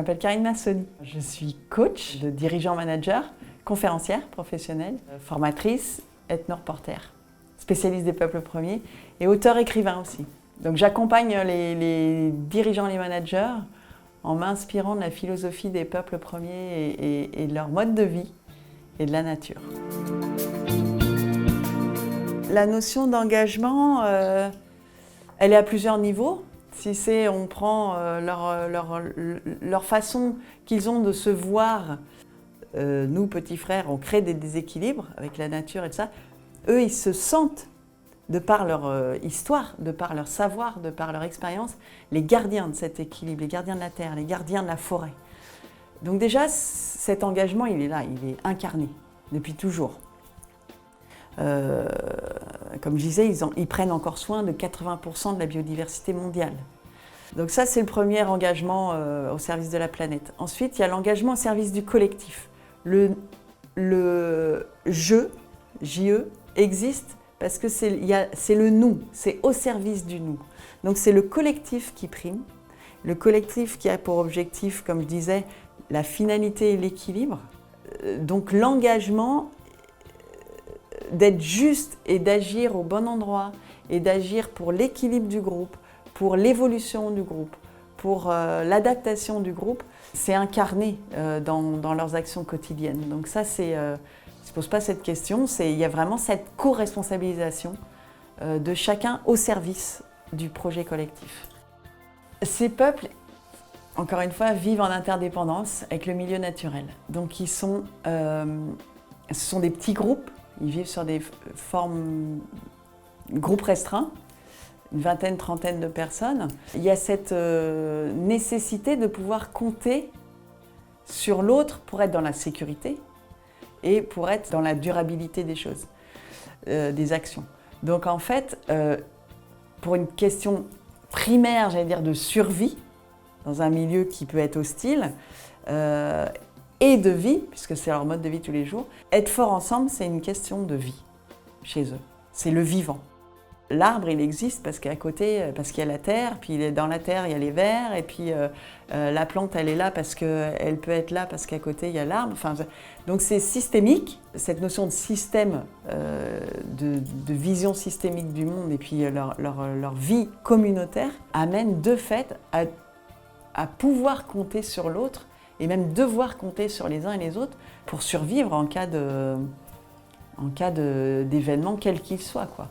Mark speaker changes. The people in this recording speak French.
Speaker 1: m'appelle Karine Massoni. Je suis coach de dirigeant-manager, conférencière professionnelle, formatrice, ethno-reporter, spécialiste des peuples premiers et auteur-écrivain aussi. Donc j'accompagne les dirigeants et les managers en m'inspirant de la philosophie des peuples premiers et de leur mode de vie et de la nature. La notion d'engagement, elle est à plusieurs niveaux. Si on prend leur façon qu'ils ont de se voir, nous, petits frères, on crée des déséquilibres avec la nature et tout ça. Eux, ils se sentent, de par leur histoire, de par leur savoir, de par leur expérience, les gardiens de cet équilibre, les gardiens de la terre, les gardiens de la forêt. Donc déjà, cet engagement, il est là, il est incarné depuis toujours. Comme je disais, ils prennent encore soin de 80% de la biodiversité mondiale. Donc ça, c'est le premier engagement au service de la planète. Ensuite, il y a l'engagement au service du collectif. Le je, JE, existe parce que c'est le nous, c'est au service du nous. Donc c'est le collectif qui prime, le collectif qui a pour objectif, comme je disais, la finalité et l'équilibre. Donc l'engagement d'être juste et d'agir au bon endroit et d'agir pour l'équilibre du groupe, pour l'évolution du groupe, pour l'adaptation du groupe, c'est incarné dans leurs actions quotidiennes. Donc ça, ne se pose pas cette question, il y a vraiment cette co-responsabilisation de chacun au service du projet collectif. Ces peuples, encore une fois, vivent en interdépendance avec le milieu naturel. Donc ce sont des petits groupes, ils vivent sur des groupes restreints, une vingtaine, trentaine de personnes. Il y a cette nécessité de pouvoir compter sur l'autre pour être dans la sécurité et pour être dans la durabilité des choses, des actions. Donc en fait, pour une question primaire, j'allais dire de survie, dans un milieu qui peut être hostile, et de vie, puisque c'est leur mode de vie tous les jours, être fort ensemble, c'est une question de vie chez eux. C'est le vivant. L'arbre, il existe parce qu'à côté, parce qu'il y a la terre, puis dans la terre, il y a les vers, et puis la plante, elle est là parce qu'elle peut être là parce qu'à côté, il y a l'arbre. Enfin, donc c'est systémique, cette notion de système, de vision systémique du monde, et puis leur vie communautaire, amène de fait à pouvoir compter sur l'autre, et même devoir compter sur les uns et les autres pour survivre en cas d'événement quel qu'il soit, quoi.